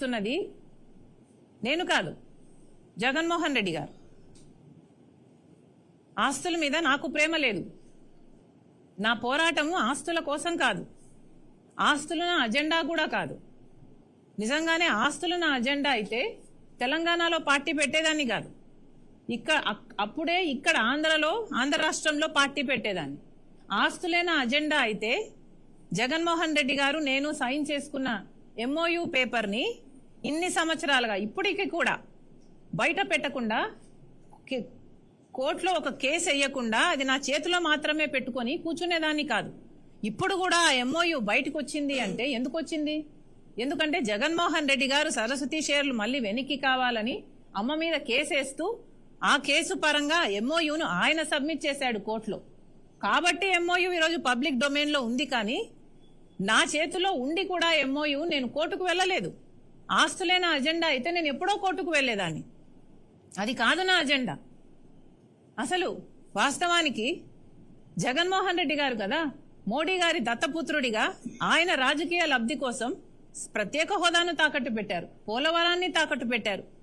చేస్తున్నది నేను కాదు, జగన్మోహన్ రెడ్డి గారు. ఆస్తుల మీద నాకు ప్రేమ లేదు. నా పోరాటము ఆస్తుల కోసం కాదు, ఆస్తులు నా అజెండా కూడా కాదు. నిజంగానే ఆస్తులు నా అజెండా అయితే తెలంగాణలో పార్టీ పెట్టేదాన్ని కాదు. అప్పుడే ఇక్కడ ఆంధ్ర రాష్ట్రంలో పార్టీ పెట్టేదాన్ని. ఆస్తులే నా అజెండా అయితే జగన్మోహన్ రెడ్డి గారు నేను సైన్ చేసుకున్న MOU పేపర్ని ఇన్ని సంవత్సరాలుగా ఇప్పటికీ కూడా బయట పెట్టకుండా, కోర్టులో ఒక కేసు వేయకుండా అది నా చేతిలో మాత్రమే పెట్టుకొని కూర్చునేదాన్ని కాదు. ఇప్పుడు కూడా MOU బయటకు వచ్చింది అంటే ఎందుకు వచ్చింది? ఎందుకంటే జగన్మోహన్ రెడ్డి గారు సరస్వతి షేర్లు మళ్ళీ వెనక్కి కావాలని అమ్మ మీద కేసేస్తూ ఆ కేసు పరంగా MOUను ఆయన సబ్మిట్ చేశాడు కోర్టులో. కాబట్టి MOU ఈరోజు పబ్లిక్ డొమైన్లో ఉంది. కానీ నా చేతిలో ఉండి కూడా MOU నేను కోర్టుకు వెళ్ళలేదు. ఆస్తులే నా అజెండా అయితే నేను ఎప్పుడో కోర్టుకు వెళ్లేదాన్ని. అది కాదు నా అజెండా. అసలు వాస్తవానికి జగన్మోహన్ రెడ్డి గారు కదా మోడీ గారి దత్తపుత్రుడిగా ఆయన రాజకీయ లబ్ధి కోసం ప్రత్యేక హోదాను తాకట్టు పెట్టారు, పోలవరాన్ని తాకట్టు పెట్టారు.